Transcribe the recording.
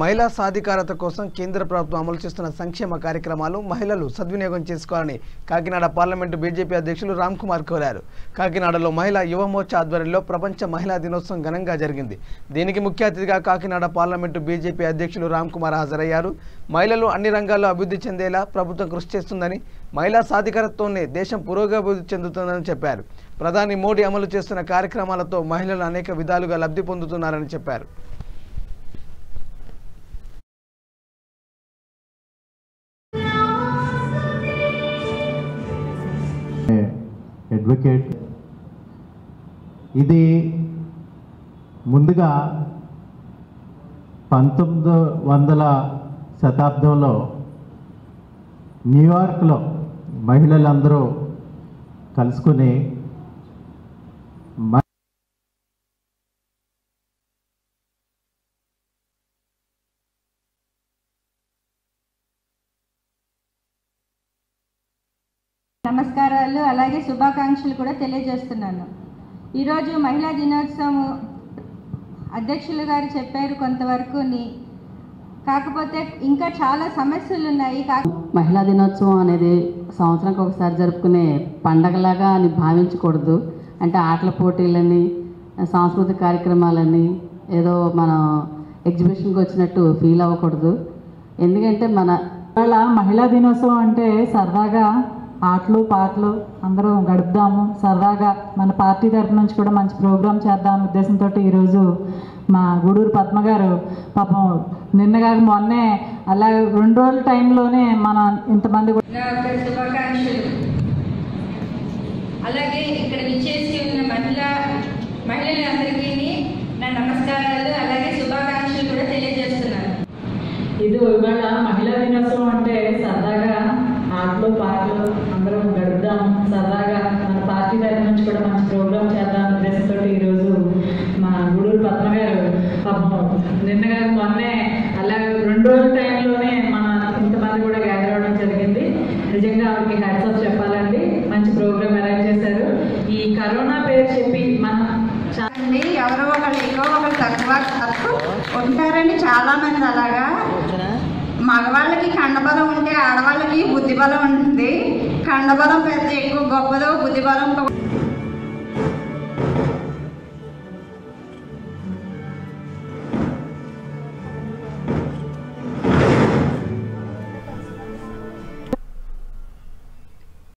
మహిళా సాధికారత కోసం కేంద్ర ప్రభుత్వం అమలు చేస్తున్న సంక్షేమ కార్యక్రమాలు మహిళలు సద్వినియోగం చేసుకోవాలని కాకినాడ పార్లమెంటు బీజేపీ అధ్యక్షులు రామ్ కుమార్ కోరారు. కాకినాడలో మహిళా యువ మోర్చా ఆధ్వర్యంలో ప్రపంచ మహిళా దినోత్సవం ఘనంగా జరిగింది. దీనికి ముఖ్య అతిథిగా కాకినాడ పార్లమెంటు బీజేపీ అధ్యక్షులు రామ్ కుమార్ హాజరయ్యారు. మహిళలు అన్ని రంగాల్లో అభివృద్ధి చెందేలా ప్రభుత్వం కృషి చేస్తుందని, మహిళా సాధికారతతోనే దేశం పురోగతి చెందుతుందని చెప్పారు. ప్రధాని మోడీ అమలు చేస్తున్న కార్యక్రమాలతో మహిళలు అనేక విధాలుగా లబ్ధి పొందుతున్నారని చెప్పారు. అడ్వకేట్ ఇది ముందుగా 1900వ శతాబ్దంలో న్యూయార్క్లో మహిళలందరూ కలుసుకుని నమస్కారాలు అలాగే శుభాకాంక్షలు కూడా తెలియజేస్తున్నాను. ఈరోజు మహిళా దినోత్సవం అధ్యక్షులు గారు చెప్పారు కొంతవరకుని, కాకపోతే ఇంకా చాలా సమస్యలు ఉన్నాయి. మహిళా దినోత్సవం అనేది సంవత్సరానికి ఒకసారి జరుపుకునే పండగలాగా అని భావించకూడదు. అంటే ఆటల పోటీలని, సాంస్కృతిక కార్యక్రమాలని ఏదో మనం ఎగ్జిబిషన్కి వచ్చినట్టు ఫీల్ అవ్వకూడదు. ఎందుకంటే ఇవాళ మహిళా దినోత్సవం అంటే సరదాగా ఆటలు పాటలు అందరం గడుపుదాము, సరదాగా మన పార్టీ తరఫు నుంచి కూడా మంచి ప్రోగ్రామ్ చేద్దామనే ఉద్దేశంతో ఈరోజు మా గూడూరు పద్మ గారు పాపం నిన్నగా మొన్నే అలా 2 రోజుల టైంలోనే మన ఇంతమంది శుభాకాంక్షలు. అలాగే ఇక్కడ విచ్చేసి ఉన్న మహిళలందరికీ నా నమస్కారాలు అలాగే శుభాకాంక్షలు కూడా తెలియజేస్తున్నాను. ఇది ఇవాళ మహిళా దినోత్సవం అంటే సరదాగా ఆటలు పాటలు అందరం గడుపుదాం, సరదాగా మన పార్టీ తరఫు నుంచి కూడా మంచి ప్రోగ్రామ్ చేద్దాం ఉద్దేశంతో ఈరోజు మా గూడూరు పద్మ గారు పాపం నిన్నగా మొన్నే అలా 2 రోజుల టైంలోనే మన ఇంతమంది కూడా గ్యాదర్ అవ్వడం జరిగింది. నిజంగా ఆవిడకి హ్యాట్స్ ఆఫ్ చెప్పాలండి. మంచి ప్రోగ్రామ్ అరేంజ్ చేశారు. ఈ కరోనా పేరు చెప్పి మనం ఎవరో ఒకళ్ళు తక్కువ ఉంటారండి చాలా మంది. అలాగా మగవాళ్ళకి కండబలం ఉంటే ఆడవాళ్ళకి బుద్ధిబలం ఉంటుంది. కండబలం పెద్ద ఎక్కువ గొప్పదో, బుద్ధిబలం